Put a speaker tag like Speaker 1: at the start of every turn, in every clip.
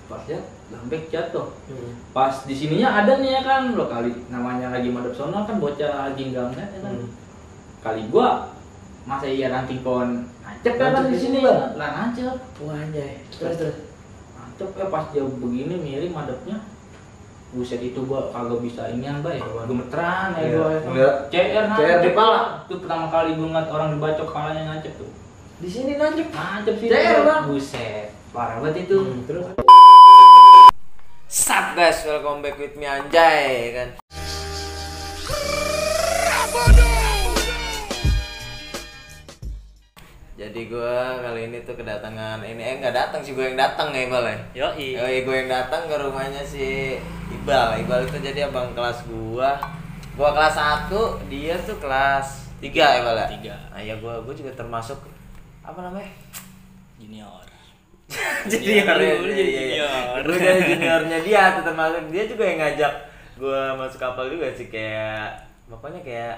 Speaker 1: pas ya lambek jatuh. Pas di sininya ada nih ya kan, lo kali namanya lagi madep sono kan bocah ginggangnya ya kan. Kali gua masa iya ranting kon nancep kan di sini lah nancep.
Speaker 2: Wah anjay. Terus.
Speaker 1: Nancep pas dia begini miring madepnya. Buset itu gua kagak bisa inian bay. Gemeteran ya gua. CR
Speaker 2: di pala.
Speaker 1: Itu pertama kali gua ngeliat orang dibacok palanya nancep tuh.
Speaker 2: Di sini nancep
Speaker 1: sih.
Speaker 2: CR bang.
Speaker 1: Buset. Parah banget itu.
Speaker 2: Terus.
Speaker 3: Sup guys, welcome back with me Anjay kan. Jadi gue kali ini tuh kedatangan ini nggak datang sih, gue yang datang ya Iqbal ya. Yoi, gue yang datang ke rumahnya si Iqbal. Iqbal itu jadi abang kelas gue kelas 1, dia tuh kelas 3 ya Iqbal ya.
Speaker 1: 3.
Speaker 3: Nah ya gue juga termasuk apa namanya?
Speaker 1: Junior.
Speaker 3: Junior. Gue dari juniornya dia tuh, termasuk dia juga yang ngajak gue masuk kapal juga sih, kayak pokoknya kayak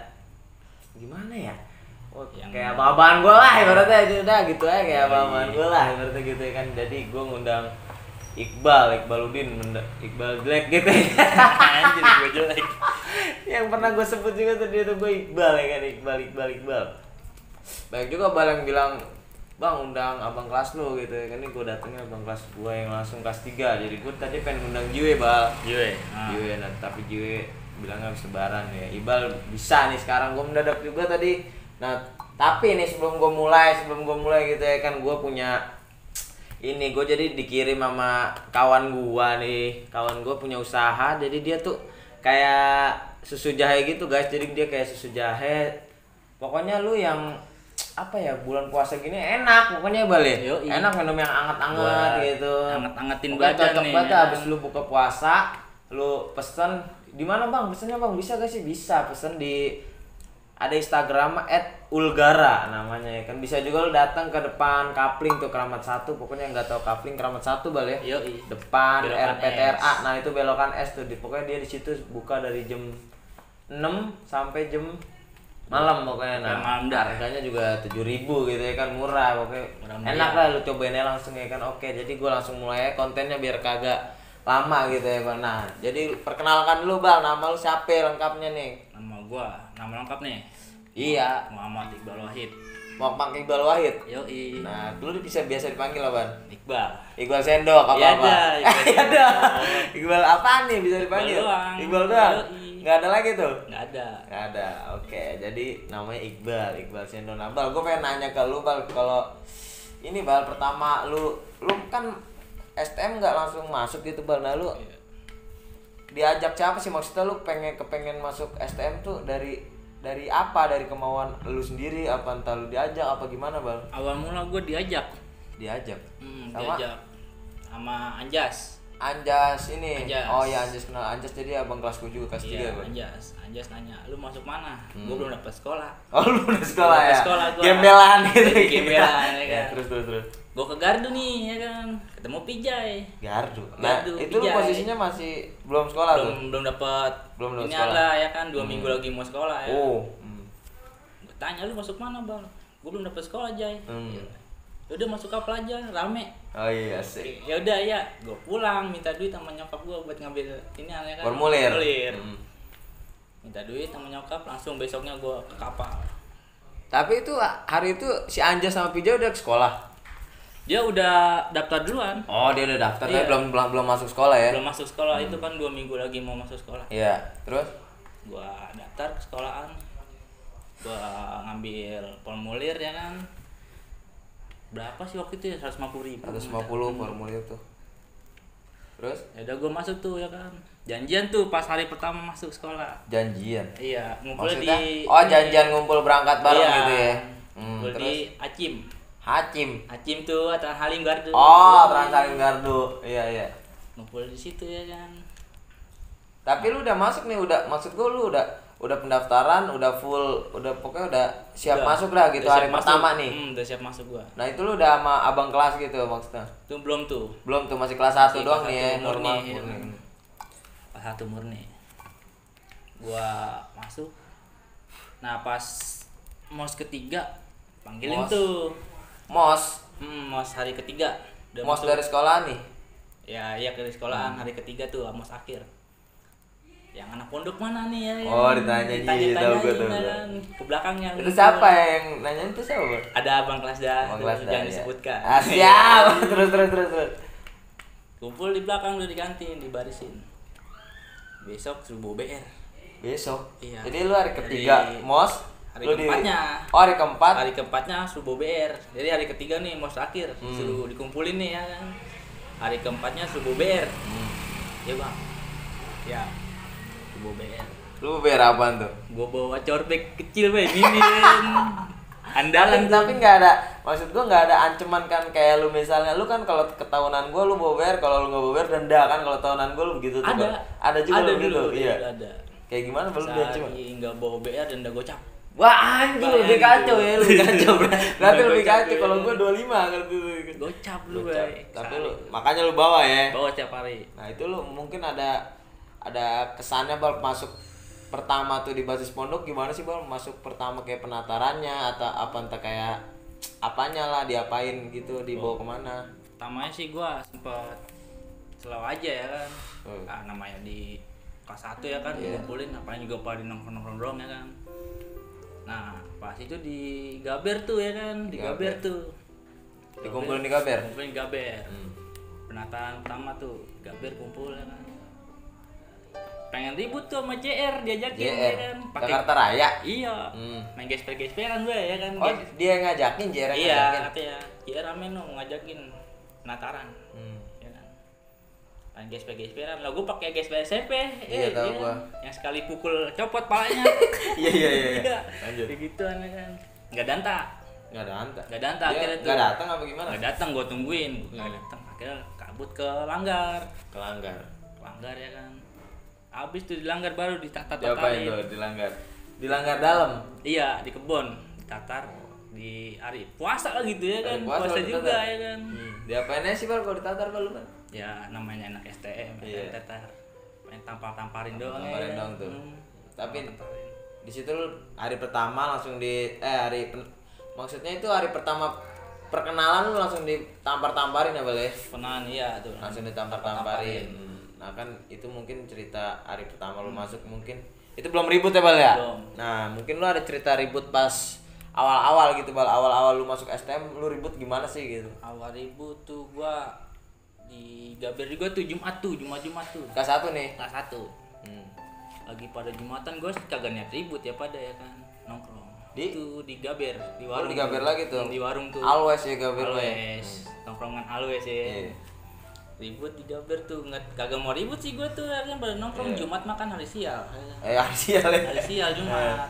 Speaker 3: gimana ya? Kayak abang-abangan gue lah ibaratnya, udah gitu aja kayak abang-abangan gue lah ibaratnya gitu ya kan. Jadi gue ngundang Iqbaludin, Iqbal jelek gitu ya.
Speaker 1: Anjir gue jelek.
Speaker 3: Yang pernah gue sebut juga tuh dia tuh gue Iqbal ya kan, Iqbal. Banyak juga Bal yang bilang, "Bang, undang abang kelas lu," gitu ya kan. Ini gue datengnya abang kelas gue yang langsung kelas 3. Jadi gue tadi pengen undang Jiwe, Bal. Jiwe, nah, tapi Jiwe bilangnya habis lebaran ya. Iqbal bisa nih sekarang, gue mendadak juga tadi. Nah, tapi nih sebelum gue mulai gitu ya kan, gue punya ini, gue jadi dikirim sama kawan gue nih. Kawan gue punya usaha, jadi dia tuh kayak susu jahe gitu guys. Jadi dia kayak susu jahe. Pokoknya lu yang apa ya, bulan puasa gini enak pokoknya Bal ya. Enak minum yang anget-anget gitu.
Speaker 1: Anget-angetin
Speaker 3: badan
Speaker 1: cocok
Speaker 3: nih.
Speaker 1: banget
Speaker 3: Habis lu buka puasa, lu pesen di mana Bang? Pesennya Bang, bisa gak sih? Bisa, pesen di ada Instagram @ulgara namanya ya kan. Bisa juga lu datang ke depan Kapling tuh, Keramat 1. Pokoknya nggak tahu Kapling Keramat 1 Bal ya. Depan
Speaker 1: belokan
Speaker 3: RPTRA.
Speaker 1: S.
Speaker 3: Nah, itu belokan S tuh. Pokoknya dia di situ buka dari jam 6 sampai jam malam pokoknya. Nah, harganya juga 7.000 gitu ya kan, murah pokoknya. Enak lah, lu cobain aja langsung ya kan. Oke, jadi gue langsung mulai kontennya biar kagak lama gitu ya Bang. Nah, jadi perkenalkan dulu Bang, nama lu siapa lengkapnya nih?
Speaker 1: Nama lengkap nih.
Speaker 3: Iya,
Speaker 1: Muhammad Iqbal Wahid.
Speaker 3: Muhammad Iqbal Wahid.
Speaker 1: Yoi.
Speaker 3: Nah, dulu biasa dipanggil apa?
Speaker 1: Iqbal
Speaker 3: Sendok apa?
Speaker 1: Ya ada.
Speaker 3: Iqbal apaan nih bisa dipanggil? Iqbal doang. Nggak ada lagi tuh?
Speaker 1: Nggak ada.
Speaker 3: Oke, jadi namanya Iqbal Sendok. Nah, Bal, gue pengen nanya ke lu Bal, kalau ini Bal, pertama lu kan STM nggak langsung masuk gitu Bal. Nah, lu diajak siapa sih, maksudnya lu kepengen masuk STM tuh dari apa? Dari kemauan lu sendiri apa entah lu diajak apa gimana Bal?
Speaker 1: Awal mula gue diajak sama Anjas ini.
Speaker 3: Anjas. Oh ya, Anjas kenal Anjas, jadi abang kelasku juga kelas 3 Bal.
Speaker 1: Anjas nanya, "Lu masuk mana?" Gue belum dapat sekolah.
Speaker 3: Oh, lu udah sekolah ya?
Speaker 1: Gua.
Speaker 3: Gembelan gitu.
Speaker 1: Gembelan ya kan.
Speaker 3: Terus.
Speaker 1: Gue ke Gardu nih ya kan, ketemu Pijay.
Speaker 3: Gardu. Nah, itu lu
Speaker 1: Pijay.
Speaker 3: posisinya masih belum sekolah tuh?
Speaker 1: Belum dapat.
Speaker 3: Belum
Speaker 1: ini
Speaker 3: sekolah.
Speaker 1: ada ya kan, 2 minggu lagi mau sekolah ya. Gue tanya, "Lu masuk mana Bang?" "Gue belum dapat sekolah Jay." Udah masuk apa aja, rame.
Speaker 3: Oh iya sih.
Speaker 1: Ya udah ya, gue pulang minta duit sama nyokap gue buat ngambil ini ya kan.
Speaker 3: Formulir.
Speaker 1: Minta duit sama nyokap, langsung besoknya gue ke kapal.
Speaker 3: Tapi itu hari itu si Anjas sama Pija udah ke sekolah.
Speaker 1: Dia udah daftar duluan.
Speaker 3: Oh, dia udah daftar,
Speaker 1: Iya.
Speaker 3: tapi belum masuk sekolah ya?
Speaker 1: Belum masuk sekolah, itu kan 2 minggu lagi mau masuk sekolah.
Speaker 3: Iya, terus?
Speaker 1: Gua daftar ke sekolahan. Gua ngambil formulir ya kan. Berapa sih waktu itu ya? 150.000.
Speaker 3: 150 formulir tuh. Terus?
Speaker 1: Ya udah gua masuk tuh ya kan. Janjian tuh pas hari pertama masuk sekolah.
Speaker 3: Janjian?
Speaker 1: Iya, ngumpul
Speaker 3: Maksudnya?
Speaker 1: di...
Speaker 3: Oh, janjian ngumpul berangkat bareng gitu ya?
Speaker 1: Ngumpul
Speaker 3: Terus?
Speaker 1: di Acim tuh, atau Halim Gardu.
Speaker 3: Oh, Trans Halim Gardu. Iya.
Speaker 1: Ngumpul di situ ya kan.
Speaker 3: Tapi lu udah masuk nih, maksud gua lu udah pendaftaran, udah full, pokoknya udah siap masuk lah gitu hari pertama nih.
Speaker 1: Udah siap masuk gua.
Speaker 3: Nah, itu lu udah sama abang kelas gitu maksudnya?
Speaker 1: Tuh belum tuh.
Speaker 3: Belum tuh, masih kelas 1 doang
Speaker 1: kelas
Speaker 3: nih ya,
Speaker 1: 1
Speaker 3: normal.
Speaker 1: Kelas 1 murni. Gua masuk. Nah, pas mos ketiga panggilin tuh.
Speaker 3: Mos
Speaker 1: Mos hari ketiga.
Speaker 3: dari sekolah nih?
Speaker 1: Ya ke sekolahan hari ketiga tuh amos akhir. Yang anak pondok mana nih ya?
Speaker 3: Oh, ditanya tahu gue tuh.
Speaker 1: Kan. Ke belakangnya.
Speaker 3: Itu siapa yang nanya itu siapa, Bang?
Speaker 1: Ada abang kelas dah.
Speaker 3: Abang kelas dah,
Speaker 1: jangan
Speaker 3: ya.
Speaker 1: disebutkan.
Speaker 3: Siap. terus.
Speaker 1: Kumpul di belakang dulu di kantin, dibarisin. Besok suruh bawa BR.
Speaker 3: Besok.
Speaker 1: Iya.
Speaker 3: Jadi lu hari ketiga mos,
Speaker 1: hari
Speaker 3: lu
Speaker 1: keempatnya.
Speaker 3: Oh, hari keempat.
Speaker 1: Hari keempatnya suruh bawa BR. Jadi hari ketiga nih mos akhir suruh dikumpulin nih ya kan. Hari keempatnya suruh bawa BR. Ya bang. Ya. Suruh bawa BR.
Speaker 3: Lu BR apaan tuh?
Speaker 1: Gua bawa corpek kecil bay, mini kan. Andalan
Speaker 3: tapi nggak ada, maksud gua nggak ada ancaman kan kayak lu misalnya lu kan kalau ketahunan gua lu bawa BR, kalau lu nggak bawa BR denda kan, kalau tahunan gua lu begitu tuh. Ada juga
Speaker 1: ada
Speaker 3: lu gitu.
Speaker 1: dulu,
Speaker 3: Iya.
Speaker 1: Ada.
Speaker 3: Kayak gimana belum diancam?
Speaker 1: Enggak bawa BR denda gocap.
Speaker 3: Wah, anjing lebih kacau ya, lebih kacau. Berarti lebih kacau kalau gua 25 kan tuh.
Speaker 1: Gocap lu, bay.
Speaker 3: Tapi lu makanya lu bawa ya.
Speaker 1: Bawa tiap hari.
Speaker 3: Nah, itu lu mungkin ada kesannya Bal masuk pertama tuh di basis pondok gimana sih Bal? Masuk pertama kayak penatarannya atau apa entah kayak apanya lah diapain gitu, dibawa kemana?
Speaker 1: Pertamanya sih gua sempet slow aja ya kan. Namanya di kelas 1 ya kan, dikumpulin ngapain juga pada nongkrong doang ya kan. Nah, pas itu di Gaber tuh ya kan, di Gaber tuh.
Speaker 3: Dikumpulin di Gaber.
Speaker 1: Kumpulin di Gaber. Penataan pertama tuh Gaber kumpul ya kan. Pengen ribut tuh sama JR, diajakin ya kan.
Speaker 3: Jakarta Raya.
Speaker 1: Iya. Main gesper-gesperan gue ya kan.
Speaker 3: Oh, dia yang ngajakin, JR yang
Speaker 1: iya,
Speaker 3: ngajakin.
Speaker 1: katanya. JR rame no ngajakin penataran. Ya kan. Main gesper-gesperan. Lah gue pakai gesper SMP.
Speaker 3: Iya, tahu gua.
Speaker 1: Yang sekali pukul copot palanya.
Speaker 3: Iya. Lanjut.
Speaker 1: Begitu kan. Enggak danta.
Speaker 3: Enggak ada
Speaker 1: Enggak danta akhirnya tuh.
Speaker 3: Enggak datang apa gimana?
Speaker 1: Enggak datang, gue tungguin. Enggak datang. Akhirnya kabut ke Langgar. Langgar ya kan. Habis tuh dilanggar baru ditatar-tatarin.
Speaker 3: Diapain tuh dilanggar? Dilanggar dalam?
Speaker 1: Iya, di kebon. Ditatar di hari puasa lah gitu ya kan. Puasa juga ya kan.
Speaker 3: Diapainnya sih Bal kalau ditatar Bal lu kan?
Speaker 1: Ya namanya anak STM, ditatar. Main tampar-tamparin doang ya.
Speaker 3: Tamparin doang tuh. Tapi di situ lu hari pertama langsung maksudnya itu hari pertama perkenalan lu langsung ditampar-tamparin ya Bal ya?
Speaker 1: Penahan iya tuh.
Speaker 3: Langsung ditampar-tamparin. Nah kan itu mungkin cerita hari pertama lu masuk mungkin itu belum ribut ya Bal ya?
Speaker 1: Belum.
Speaker 3: Nah mungkin lu ada cerita ribut pas awal-awal gitu Bal, awal-awal lu masuk STM lu ribut gimana sih gitu?
Speaker 1: Awal ribut tuh gua di Gaber juga tuh Jumat tuh.
Speaker 3: Kelas 1 nih?
Speaker 1: Kelas 1. Lagi pada Jumatan gua kagak niat ribut ya pada ya kan. Nongkrong. Itu di Gaber, di warung.
Speaker 3: Oh, di Gaber lagi tuh.
Speaker 1: Di warung tuh.
Speaker 3: Always ya Gaber.
Speaker 1: Always. Nongkrongan always ya. Ribut di Gaber tuh, kagak mau ribut sih gue tuh, akhirnya pada nongkrong. Jumat makan hari sial.
Speaker 3: Hari sial ya?
Speaker 1: Hari sial Jumat.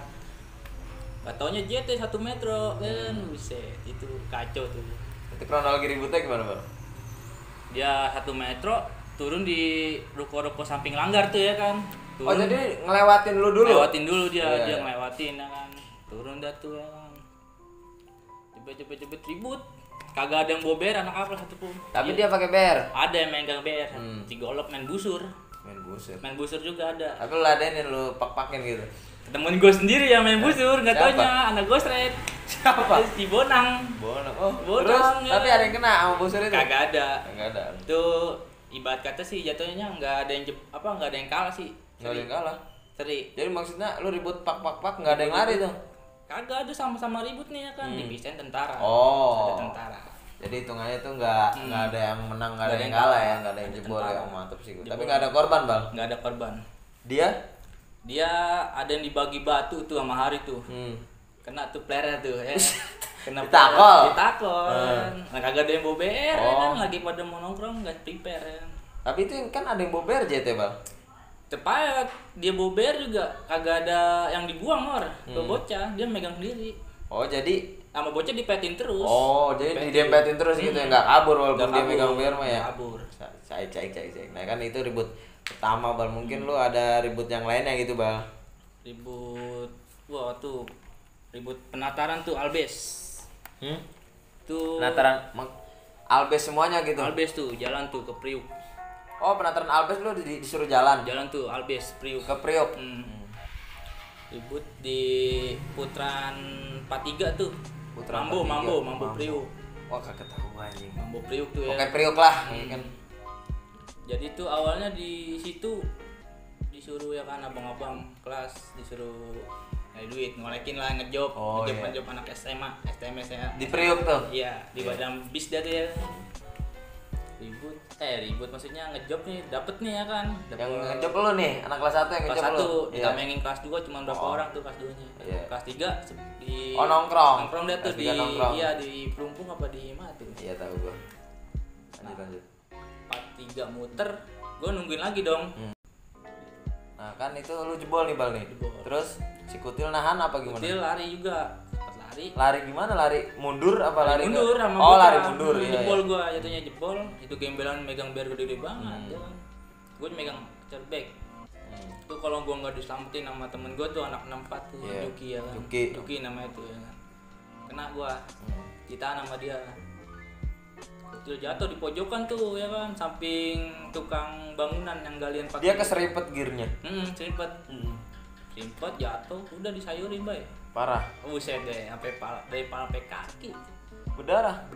Speaker 1: Gak taunya JT 1 metro kan, buset, itu kacau tuh.
Speaker 3: Itu kronologi ributnya gimana Bang?
Speaker 1: Dia 1 metro, turun di ruko-ruko samping Langgar tuh ya kan. Turun,
Speaker 3: Oh jadi ngelewatin lu dulu?
Speaker 1: Ngelewatin dulu dia ngelewatin ya kan. Turun dah tuh ya kan. Cepet ribut. Kagak ada yang bawa BR anak apa satu pun.
Speaker 3: Tapi dia pakai BR.
Speaker 1: Ada yang megang BR. Cigolok main busur. Main busur juga ada.
Speaker 3: Tapi lu ladenin lu pak-pakin gitu.
Speaker 1: Temen gue sendiri yang main busur, enggak taunya anak gosret.
Speaker 3: Siapa?
Speaker 1: Si Bonang.
Speaker 3: Oh,
Speaker 1: Bonang,
Speaker 3: terus
Speaker 1: ya.
Speaker 3: tapi ada yang kena sama busur itu?
Speaker 1: Kagak ada.
Speaker 3: Kagak ada.
Speaker 1: Itu ibarat kata sih jatuhnya enggak ada yang enggak ada yang kalah sih.
Speaker 3: Enggak ada yang kalah.
Speaker 1: Seri.
Speaker 3: Jadi maksudnya lu ribut pak enggak ada yang lari tuh.
Speaker 1: Kagak ada sama-sama ribut nih ya kan, dipisahin tentara.
Speaker 3: Oh.
Speaker 1: Ada tentara.
Speaker 3: Jadi hitungannya itu enggak ada yang menang, enggak ada yang kalah ya, enggak ada yang jebol ya. Mantap sih. Tapi enggak ada korban, Bal.
Speaker 1: Enggak ada korban.
Speaker 3: Dia
Speaker 1: ada yang dibagi batu tuh sama Hari tuh. Kena tuh pleret tuh ya. Kena
Speaker 3: Ditakol.
Speaker 1: Nah, kagak ada yang bawa BR ya kan, lagi pada mau nongkrong enggak prepare ya.
Speaker 3: Tapi itu kan ada yang bawa BR JT, Bal.
Speaker 1: Cepat dia bawa BR juga kagak ada yang dibuang Mor. Ke bocah, dia megang sendiri.
Speaker 3: Oh, jadi
Speaker 1: sama bocah dipetin terus.
Speaker 3: Oh, jadi didempetin terus gitu ya, enggak kabur walaupun dia megang BR mah ya.
Speaker 1: Kabur.
Speaker 3: Cai. Nah, kan itu ribut pertama, Bal. Mungkin lu ada ribut yang lainnya gitu, Bal.
Speaker 1: Ribut. Wah, tuh ribut penataran tuh Albes. Tuh
Speaker 3: Penataran Albes semuanya gitu.
Speaker 1: Albes tuh jalan tuh ke Priuk.
Speaker 3: Oh, penataran Albes lu disuruh jalan.
Speaker 1: Jalan tuh Albes Priuk.
Speaker 3: Ke Priok.
Speaker 1: Ribut di Putran 43 tuh.
Speaker 3: Putran
Speaker 1: Mambo Priuk.
Speaker 3: Wah, kagak tahu anjing.
Speaker 1: Mambo Priuk tuh ya.
Speaker 3: Oke, Priok lah, kan.
Speaker 1: Jadi tuh awalnya di situ disuruh ya kan abang-abang kelas disuruh nyari duit, ngolekin lah ngejob, ngejob anak SMA, STM SMA.
Speaker 3: Di Priuk tuh.
Speaker 1: Iya, di badan bis dah tuh ya. Ribut maksudnya ngejob nih, dapet nih ya kan.
Speaker 3: Yang ngejob lu nih, anak kelas 1 yang ngejob lu.
Speaker 1: Kelas 1, ditamengin kelas 2 cuma berapa orang tuh kelas 2-nya. Kelas 3 di
Speaker 3: nongkrong.
Speaker 1: Nongkrong dia tuh di
Speaker 3: nongkrong.
Speaker 1: iya di Pelumpung apa di mana tuh?
Speaker 3: Iya tahu gua. Lanjut.
Speaker 1: 4-3 muter, gua nungguin lagi dong.
Speaker 3: Nah, kan itu lu jebol nih Bal nih.
Speaker 1: Jebol.
Speaker 3: Terus si Kutil nahan apa gimana?
Speaker 1: Kutil lari juga. Sempat lari.
Speaker 3: Lari gimana? Lari mundur apa lari?
Speaker 1: Mundur sama
Speaker 3: Oh,
Speaker 1: gua.
Speaker 3: lari mundur ya.
Speaker 1: Jebol gua, jatuhnya jebol. Itu gembelan megang biar gede-gede banget ya kan. Gua megang cerbek. Tuh kalau gua enggak diselamatin sama temen gua tuh anak 64 tuh, Juki ya kan. Juki namanya tuh ya kan. Kena gua. Citaan sama dia. Kutil jatuh di pojokan tuh ya kan, samping tukang bangunan yang galian pakai.
Speaker 3: Dia keseripet gearnya.
Speaker 1: Seripet. Seripet jatuh, udah disayurin, Bay.
Speaker 3: Parah.
Speaker 1: Buset deh, sampai dari kepala sampai kaki.
Speaker 3: Berdarah.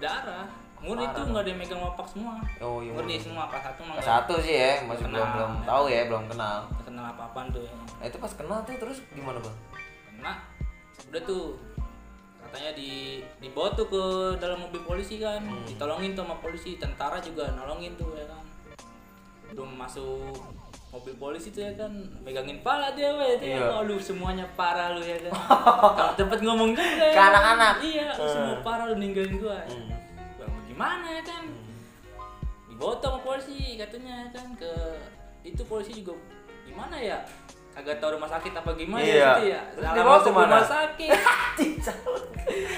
Speaker 1: Murni itu nggak ada yang megang wapak semua.
Speaker 3: Oh, iya.
Speaker 1: Murni semua kelas 1 mah.
Speaker 3: Kelas 1 sih ya, masih
Speaker 1: Kenal.
Speaker 3: belum tahu ya, belum kenal.
Speaker 1: Kenal apa-apaan tuh ya.
Speaker 3: Nah, itu pas kenal tuh terus gimana, Bang?
Speaker 1: Kena. Udah tuh. Katanya dibawa tuh ke dalam mobil polisi kan. Ditolongin tuh sama polisi, tentara juga nolongin tuh ya kan. Belum masuk mobil polisi tuh ya kan, megangin pala dia weh.
Speaker 3: Iya.
Speaker 1: Aduh semuanya parah lu ya kan. Kalau cepet ngomong juga ya.
Speaker 3: Ke anak-anak.
Speaker 1: Iya, semua parah lu ninggalin gua. Bang gimana ya kan? Dibawa tuh sama polisi katanya ya kan ke itu polisi juga gimana ya? Kagak tahu rumah sakit apa gimana gitu ya.
Speaker 3: Terus dibawa ke mana?
Speaker 1: Rumah sakit.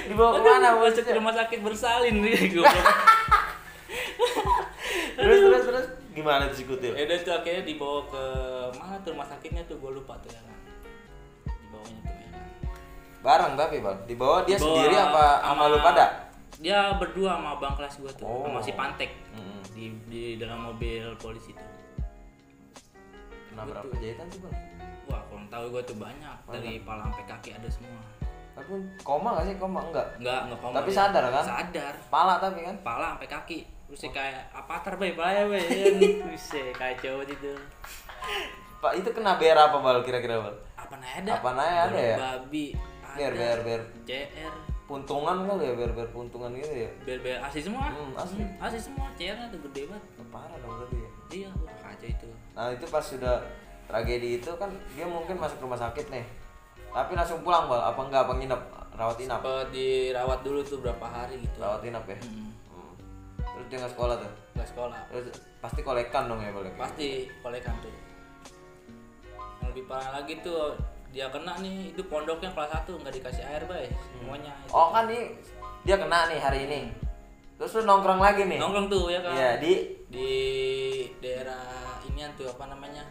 Speaker 3: Dibawa ke mana
Speaker 1: Masuk
Speaker 3: maksudnya?
Speaker 1: ke rumah sakit bersalin nih gua.
Speaker 3: Terus gimana tuh si Kutil?
Speaker 1: Udah tuh akhirnya dibawa ke mana tuh rumah sakitnya tuh gua lupa tuh ya kan. Dibawanya tuh ya kan.
Speaker 3: Bareng tapi, Bang. Dibawa dia
Speaker 1: Dibawa
Speaker 3: sendiri apa sama lu pada?
Speaker 1: Dia berdua sama abang kelas gua tuh,
Speaker 3: Oh.
Speaker 1: sama si Pantek. Di dalam mobil polisi tuh.
Speaker 3: Kena berapa jahitan tuh, Bang?
Speaker 1: Wah, kalau tahu gua tuh banyak. Dari kepala sampai kaki ada semua.
Speaker 3: Tapi koma gak sih? Koma enggak?
Speaker 1: Enggak koma.
Speaker 3: Tapi
Speaker 1: dia.
Speaker 3: sadar kan?
Speaker 1: Sadar.
Speaker 3: Pala tapi kan?
Speaker 1: Kepala sampai kaki. Terus kayak avatar bay, palanya bay. Buset, kacau itu.
Speaker 3: Pak, itu kena BR apa, Bal, kira-kira, Bal?
Speaker 1: Apa ada?
Speaker 3: Apa ada ya?
Speaker 1: Babi.
Speaker 3: Biar
Speaker 1: CR.
Speaker 3: puntungan kali ya, biar puntungan gitu ya.
Speaker 1: Biar asli semua.
Speaker 3: Asli.
Speaker 1: Asli semua. CR-nya tuh gede banget.
Speaker 3: Parah dong berarti ya.
Speaker 1: Iya, wah kacau itu.
Speaker 3: Nah, itu pas sudah tragedi itu kan dia mungkin masuk rumah sakit nih. Tapi langsung pulang, Bal. Apa enggak? Apa nginep? Rawat inap?
Speaker 1: Sempat dirawat dulu tuh berapa hari gitu.
Speaker 3: Rawat inap ya? Terus dia nggak sekolah tuh?
Speaker 1: Nggak sekolah.
Speaker 3: Terus pasti kolekan dong ya, Bal?
Speaker 1: Pasti kolekan tuh. Yang lebih parah lagi tuh dia kena nih, itu pondoknya kelas 1 nggak dikasih air bay semuanya itu.
Speaker 3: Oh kan nih dia kena nih hari ini, terus lu nongkrong lagi nih?
Speaker 1: Nongkrong tuh ya kan.
Speaker 3: Iya
Speaker 1: di daerah inian tuh apa namanya,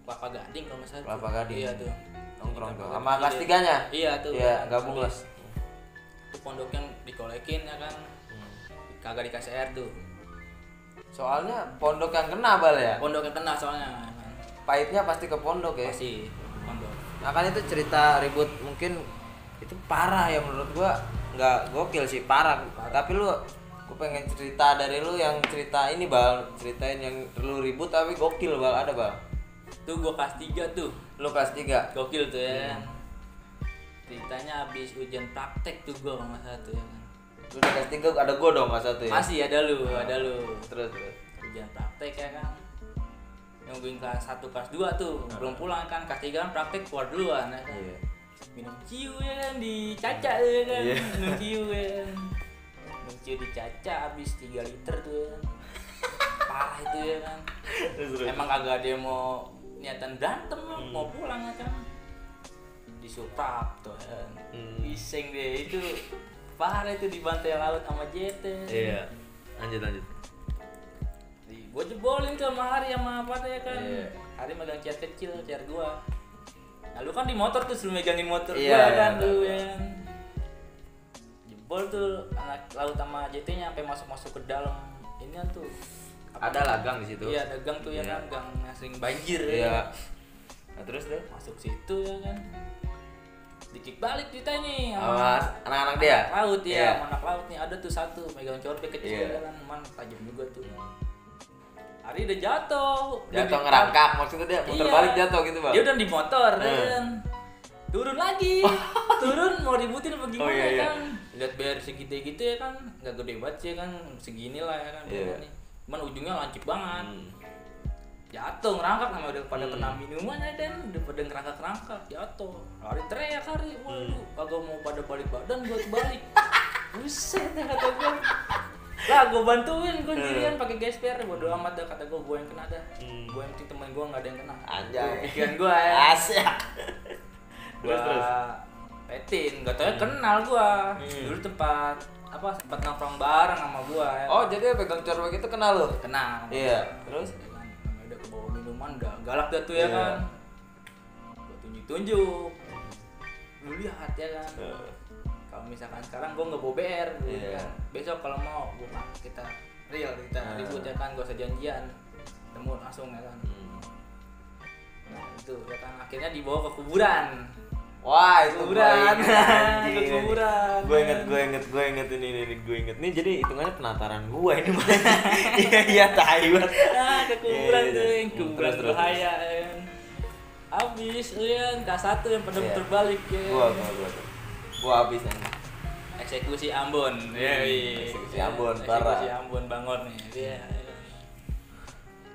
Speaker 1: Kelapa Gading kalau nggak salah.
Speaker 3: Kelapa Gading.
Speaker 1: Iya tuh
Speaker 3: nongkrong tuh
Speaker 1: Kelapa
Speaker 3: sama
Speaker 1: Gading.
Speaker 3: kelas 3-nya?
Speaker 1: Iya tuh.
Speaker 3: Iya
Speaker 1: kan,
Speaker 3: gabung lah.
Speaker 1: habis. Itu pondoknya dikolekin ya kan, kagak dikasih air tuh.
Speaker 3: Soalnya pondok yang kena, Bal ya?
Speaker 1: Pondoknya kena soalnya ya kan.
Speaker 3: Pahitnya pasti ke pondok ya?
Speaker 1: Pasti pondok.
Speaker 3: Nah kan itu cerita ribut mungkin itu parah ya menurut gua, nggak gokil sih, parah. Tapi lu, gua pengen cerita dari lu yang cerita ini, Bal, ceritain yang lu ribut tapi gokil, Bal, ada, Bal?
Speaker 1: Tuh gua kelas 3 tuh.
Speaker 3: Lu kelas 3?
Speaker 1: Gokil tuh ya. Ceritanya habis ujian praktek tuh gua sama satu ya kan.
Speaker 3: Lu udah kelas 3 ada gua dong kelas 1 ya?
Speaker 1: Masih ada lu.
Speaker 3: Terus.
Speaker 1: Ujian praktek ya kan. Nungguin kelas 1 kelas 2 tuh, belum pulang kan. Kelas 3 kan praktek keluar duluan ya kan.
Speaker 3: Iya.
Speaker 1: Minum ciu ya kan di Caca tuh ya kan.
Speaker 3: Iya.
Speaker 1: Minum ciu ya kan. Minum ciu di Caca habis 3 liter tuh ya kan. Parah itu ya kan. Emang kagak ada yang mau niatan berantem, mau pulang ya kan. Disuprap tuh ya kan. Iseng deh itu. Parah itu di bantai laut sama JT.
Speaker 3: Iya. Lanjut.
Speaker 1: Gue jebolin tuh sama Hari sama apa ya kan.
Speaker 3: Iya.
Speaker 1: Hari megang chair kecil, chair gua. Nah lu kan di motor tuh suruh megangin motor
Speaker 3: Iya,
Speaker 1: gua kan
Speaker 3: iya,
Speaker 1: dulu
Speaker 3: iya.
Speaker 1: ya kan. Jebol tuh anak laut sama JT-nya sampai masuk ke dalam. Ini kan tuh
Speaker 3: Ada lagang di situ.
Speaker 1: Iya, ada gang tuh ya
Speaker 3: Iya.
Speaker 1: kan, gang yang sering banjir
Speaker 3: Iya.
Speaker 1: ya.
Speaker 3: Nah, terus deh.
Speaker 1: Masuk situ ya kan. Dikik balik kita nih
Speaker 3: Sama anak-anak dia.
Speaker 1: laut ya,
Speaker 3: Iya.
Speaker 1: sama anak laut nih ada tuh satu megang corbek kecil
Speaker 3: Iya.
Speaker 1: ya kan, man tajam juga tuh. Ari udah jatuh.
Speaker 3: Jatuh ngerangkak maksudnya dia muter balik jatuh gitu, Bang.
Speaker 1: Dia udah di motor kan. Turun lagi. Turun mau ributin apa gimana kan. Lihat bayar segitu gitu ya kan. Enggak gede banget sih kan, segini lah ya kan. Cuman ujungnya lancip banget. Jatuh ngerangkak namanya udah pada kena minuman ya dan udah pada ngerangkak jatuh. Lari teriak Ari, waduh kagak mau pada balik badan buat balik. Buset ya kata gue. Lah gue bantuin gue sendirian pakai gesper, bodo amat dah kata gue yang kena dah. Gue yang temen gue enggak ada yang kena.
Speaker 3: Anjay.
Speaker 1: Pikiran gue ya.
Speaker 3: Asik. Terus.
Speaker 1: Petin, enggak tahu ya kenal gue. Dulu tempat nongkrong bareng sama gue ya.
Speaker 3: Oh, jadi pegang corwek itu kenal lu?
Speaker 1: Kenal.
Speaker 3: Iya. Terus
Speaker 1: udah kebawa minuman udah galak dah tuh ya kan. Gue tunjuk. Lu lihat ya kan. Kalau misalkan sekarang gue nggak bawa BR kan. Besok kalau mau kita ribut ya kan, gak usah janjian, temu langsung ya kan. Nah itu ya kan akhirnya dibawa ke kuburan.
Speaker 3: Wah itu
Speaker 1: kuburan.
Speaker 3: Ke
Speaker 1: kuburan.
Speaker 3: Gue inget ini. Nih jadi hitungannya penataran gue ini mah. Iya tai banget.
Speaker 1: Nah ke kuburan tuh yang kuburan
Speaker 3: terus.
Speaker 1: bahaya kan. Abis kan K1 yang pada muter balik ya.
Speaker 3: Gua habis nih.
Speaker 1: Eksekusi Ambon.
Speaker 3: Eksekusi Ambon parah.
Speaker 1: Eksekusi Ambon Bangor nih. Dia.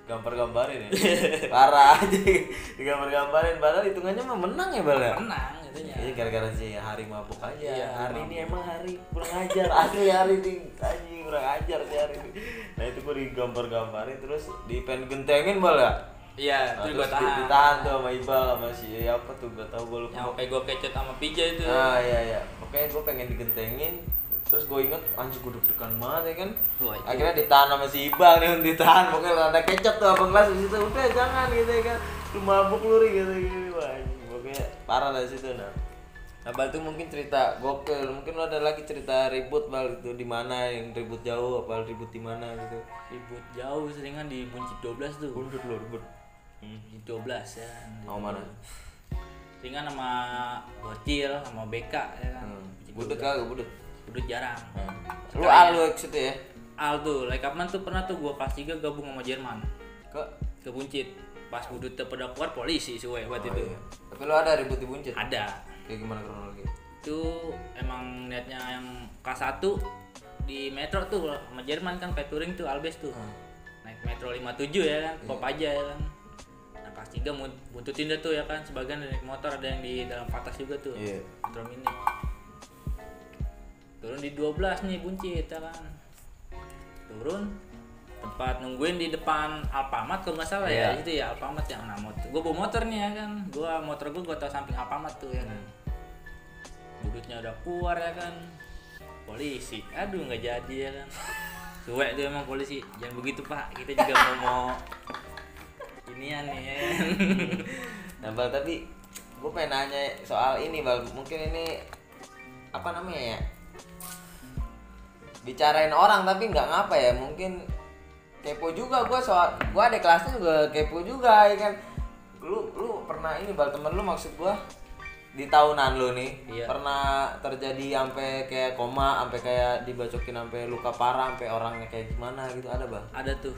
Speaker 3: Gambar-gambarin ya. Parah aja. Digambar-gambarin padahal hitungannya mah menang ya, Bal ya.
Speaker 1: Menang itunya.
Speaker 3: Iya gara-gara si hari mabuk aja.
Speaker 1: Iya,
Speaker 3: hari ini emang hari kurang ajar. Asli hari ini anjing kurang ajar sih hari ini. Nah itu gua digambar-gambarin terus dipen gentengin, Bal ya.
Speaker 1: Iya, itu gua tahan.
Speaker 3: Ditahan tuh sama Iqbal sama si apa tuh gak tau gua lupa.
Speaker 1: Yang sampai gua kecet sama Pija itu.
Speaker 3: Ah iya. Pokoknya gua pengen digentengin. Terus gua inget anjir gua deg-degan banget ya kan.
Speaker 1: Wah,
Speaker 3: akhirnya ditahan sama si Iqbal nih, ditahan pokoknya ada kecet tuh abang kelas di situ. Udah jangan gitu ya kan. Lu mabuk lu gitu. Wah, anjing pokoknya parah dari situ nah. Nah, Bal tuh mungkin cerita gokil. Mungkin lu ada lagi cerita ribut Bal itu di mana yang ribut jauh apa ribut di mana gitu.
Speaker 1: Ribut jauh seringan di Buncit 12 tuh.
Speaker 3: Ribut.
Speaker 1: Di 12 ya.
Speaker 3: Oh mana?
Speaker 1: Ringan sama Bocil sama BK ya kan.
Speaker 3: Budut kagak budut.
Speaker 1: Budut jarang.
Speaker 3: Lu Al lu situ ya?
Speaker 1: Al tuh, Lekapman tuh pernah tuh gua kelas 3 gabung sama Jerman.
Speaker 3: Ke
Speaker 1: Buncit. Pas Budut pada keluar polisi suwe buat itu.
Speaker 3: Iya. Tapi lu ada ribut di Buncit?
Speaker 1: Ada.
Speaker 3: Kayak gimana kronologi?
Speaker 1: Itu emang niatnya yang kelas 1 di metro tuh sama Jerman kan kayak touring tuh Albes tuh. Naik metro 57 ya kan, pop aja ya kan. Kelas 3 buntutin deh tuh ya kan, sebagian naik motor ada yang di dalam patas juga tuh. Metro mini. Turun di 12 nih Buncit ya kan. Turun tempat nungguin di depan Alfamart kalau nggak salah ya itu ya Alfamart yang nama motor. Gue bawa motor nih ya kan, motor gue tahu samping Alfamart tuh ya kan. Budutnya udah keluar ya kan, polisi, aduh nggak jadi ya kan. Suwe tuh emang polisi, jangan begitu Pak, kita juga mau inian nih ya kan.
Speaker 3: Nah Bal tapi gue pengen nanya soal ini Bal, mungkin ini apa namanya ya? Bicarain orang tapi nggak ngapa ya, mungkin kepo juga gue soal gue ada kelasnya juga kepo juga ya kan. Lu pernah ini Bal, temen lu maksud gue di tahunan lu nih pernah terjadi sampai kayak koma, sampai kayak dibacokin sampai luka parah, sampai orangnya kayak gimana gitu, ada Bal?
Speaker 1: Ada tuh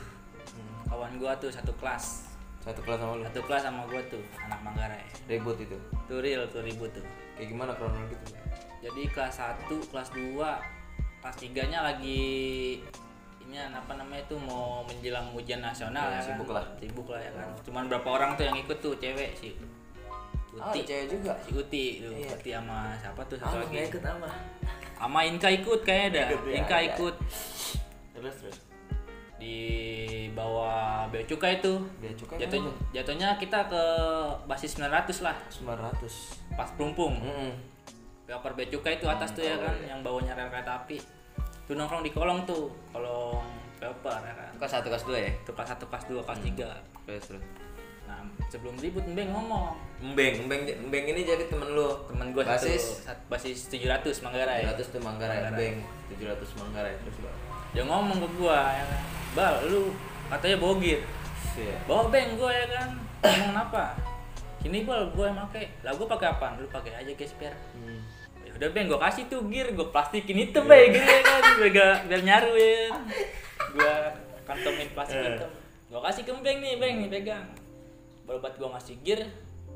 Speaker 1: kawan gue tuh satu kelas sama lu? Satu kelas sama gue tuh, anak Manggarai.
Speaker 3: Ribut itu?
Speaker 1: Tuh real tuh ribut tuh.
Speaker 3: Kayak gimana kronologi itu?
Speaker 1: Jadi kelas 1, kelas 2, kelas 3 nya lagi ini apa namanya tuh mau menjelang ujian nasional ya kan. Sibuk lah ya kan. Cuman berapa orang tuh yang ikut tuh, cewek sih. Uti.
Speaker 3: Cewek juga?
Speaker 1: Si Uti tuh, Uti sama siapa tuh satu lagi.
Speaker 3: Ikut sama?
Speaker 1: Sama Inka ikut kayaknya dah. Inka ikut.
Speaker 3: Terus?
Speaker 1: Di bawah bea cukai itu.
Speaker 3: Bea cukai
Speaker 1: jatuhnya kita ke basis 900 lah.
Speaker 3: 900.
Speaker 1: Pas Plumpung. Pelopor bea cukai itu atas tuh ya kan, yang bawahnya rel kereta api. Tuh nongkrong di kolong tuh, kolong pelopor ya kan.
Speaker 3: Kelas 1, kelas 2 ya?
Speaker 1: Itu kelas 1, kelas 2, kelas 3.
Speaker 3: Terus.
Speaker 1: Nah, sebelum ribut Mbeng ngomong.
Speaker 3: Mbeng ini jadi temen lu?
Speaker 1: Temen gue basis 700 Manggarai.
Speaker 3: 700 tuh Manggarai. Mbeng 700 Manggarai. Terus Bal?
Speaker 1: Dia ngomong ke gua ya kan. Bal, lu katanya bogir. Bawa Beng gua ya kan. Ngomong kenapa? Sini Bal, gua yang pakai. Lah gua pakai apaan? Lu pakai aja gesper. Ya udah Beng, gua kasih tuh gear, gua plastikin hitam gear ya kan. Biar nyaru ya. Gua kantongin plastik hitam. Gua kasih ke Beng nih pegang. Baru buat gua ngasih gear,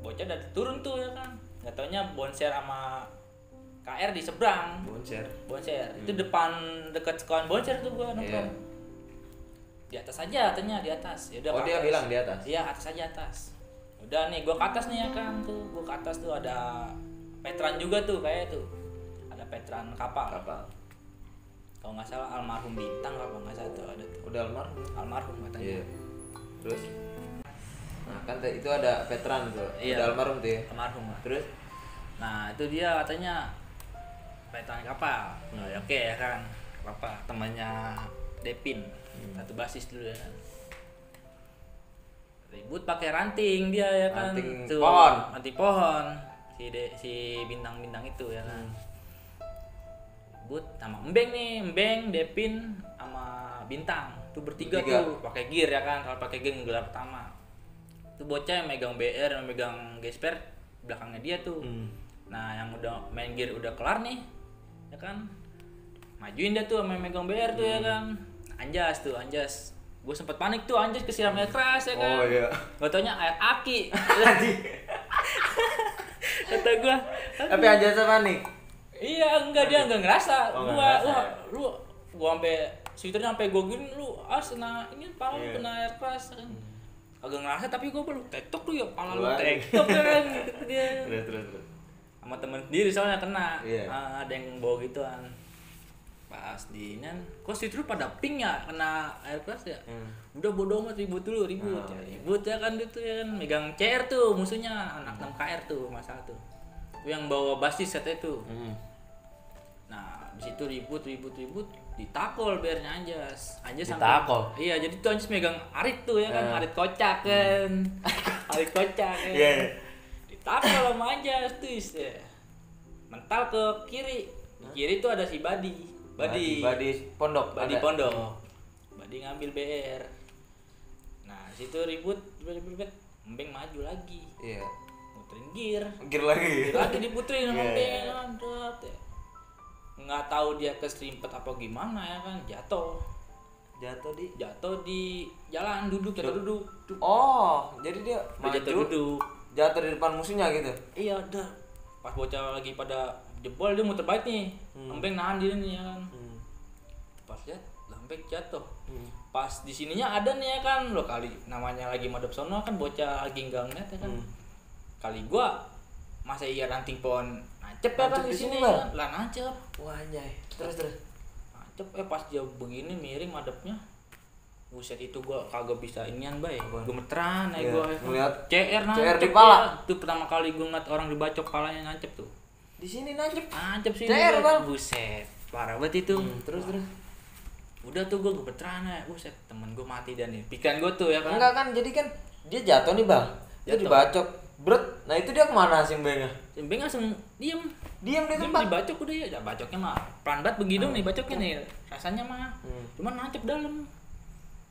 Speaker 1: bocah udah turun tuh ya kan. Enggak taunya bonser sama KR di seberang. Bonser. Itu depan dekat sekolahan bonser tuh gua nongkrong. Di atas aja katanya, di atas. Ya udah.
Speaker 3: Oh, dia bilang di atas.
Speaker 1: Iya, atas aja atas. Udah nih gua ke atas nih ya kan tuh. Gua ke atas tuh ada veteran juga tuh kayak tuh. Ada veteran kapal. Kalau nggak salah almarhum Bintang apa nggak salah tuh ada tuh.
Speaker 3: Udah almarhum
Speaker 1: katanya.
Speaker 3: Iya. Terus nah kan itu ada veteran tuh.
Speaker 1: Iya.
Speaker 3: Udah almarhum tuh ya.
Speaker 1: Almarhum.
Speaker 3: Terus
Speaker 1: Nah itu dia katanya veteran kapal. Nah, oke ya kan. Apa temannya Depin. Satu basis dulu ya kan. Ribut pakai ranting dia ya kan. Ranting pohon. Si bintang-bintang itu ya kan. Ribut sama Mbeng, Depin sama Bintang. Tuh bertiga tuh pakai gear ya kan. Kalau pakai gear gelar pertama. Tuh bocah yang megang BR, yang megang gesper belakangnya dia tuh. Nah, yang udah main gear udah kelar nih. Ya kan? Majuin dia tuh sama yang megang BR tuh ya kan. Anjas. Gue sempet panik tuh, Anjas kesiram air keras ya kan.
Speaker 3: Oh iya.
Speaker 1: Gak taunya air aki. Kata gue.
Speaker 3: Tapi Anjas panik.
Speaker 1: Iya, dia enggak ngerasa. Gua sampai switernya sampai gue gini, lu kena ini pala lu kena air keras kan. Agak ngerasa tapi gue belum tektok lu ya pala lu tektok kan gitu dia.
Speaker 3: Terus.
Speaker 1: Sama temen sendiri soalnya kena.
Speaker 3: Iya.
Speaker 1: Ada yang bawa gituan. Pas di ini kok switer lu pada pink ya kena air keras ya. Udah bodo amat ribut ya kan itu ya kan megang CR tuh musuhnya anak 6 KR tuh masalah tuh. Yang bawa basis set itu. Nah, di situ ribut ditakol biarnya Anjas
Speaker 3: ditakol.
Speaker 1: Iya, jadi tuh Anjas megang arit tuh ya kan, arit kocak kan. Arit kocak kan.
Speaker 3: Iya.
Speaker 1: Ditakol sama Anjas tuh ya. Mental ke kiri. Di kiri tuh ada si Badi
Speaker 3: pondok.
Speaker 1: Badi ngambil BR. Nah, situ ribut. Mbeng maju lagi.
Speaker 3: Iya.
Speaker 1: Muterin gear
Speaker 3: lagi
Speaker 1: diputerin sama Mbeng. Nggak tahu dia keserimpet apa gimana ya kan, jatuh di jalan duduk.
Speaker 3: Oh, jadi dia jatuh di depan musuhnya gitu.
Speaker 1: Iya, dah pas bocah lagi pada jebol dia muter balik nih. Mbeng nahan diri nih ya kan. Pas lihat Mbeng jatuh. Pas di sininya ada nih ya kan, lo kali namanya lagi madep sono kan bocah lagi nggak ngeliat ya kan. Kali gua masa iya ranting pohon nancep ya kan di sini kan. Lah nancep.
Speaker 2: Wah anjay. Terus.
Speaker 1: Nancep pas dia begini miring madepnya. Buset itu gua kagak bisa inian bay. Gemeteran gua
Speaker 3: ngeliat
Speaker 1: CR
Speaker 3: di pala.
Speaker 1: Itu pertama kali gua ngeliat orang dibacok palanya nancep tuh.
Speaker 2: Di sini nancep
Speaker 1: sini.
Speaker 2: CR bang.
Speaker 1: Buset. Parah banget itu.
Speaker 2: Terus.
Speaker 1: Udah tuh gua gemeteran ya. Buset, temen gua mati dan nih. Pikiran gua tuh ya kan.
Speaker 3: Enggak kan, jadi kan dia jatuh nih bang. Dia dibacok. Nah itu dia kemana sih Mbengnya?
Speaker 1: Mbeng langsung diem
Speaker 3: di tempat.
Speaker 1: Dibacok udah ya. Bacoknya mah pelan banget begitu nih bacoknya nih. Rasanya mah. Cuman nancep dalam.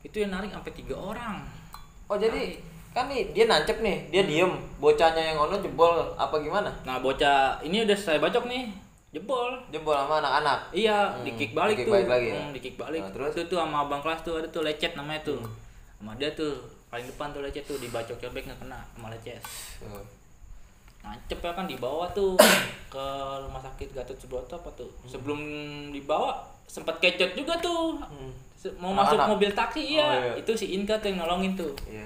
Speaker 1: Itu yang narik sampai 3 orang.
Speaker 3: Oh jadi kan nih dia nancep nih, dia diem, bocahnya yang ono jebol apa gimana?
Speaker 1: Nah bocah ini udah selesai bacok nih, jebol
Speaker 3: sama anak-anak.
Speaker 1: Iya, di kick balik tuh. Di kick balik.
Speaker 3: Nah, terus
Speaker 1: itu tuh sama abang kelas tuh ada tuh lecet namanya tuh. Sama dia tuh paling depan tuh lecet tuh dibacok cobek nggak kena sama lecet. Nancep ya kan dibawa tuh ke rumah sakit Gatot Subroto apa tuh. Sebelum dibawa sempat kecot juga tuh. Mau masuk mobil taksi iya. Itu si Inka tuh yang nolongin tuh. Iya.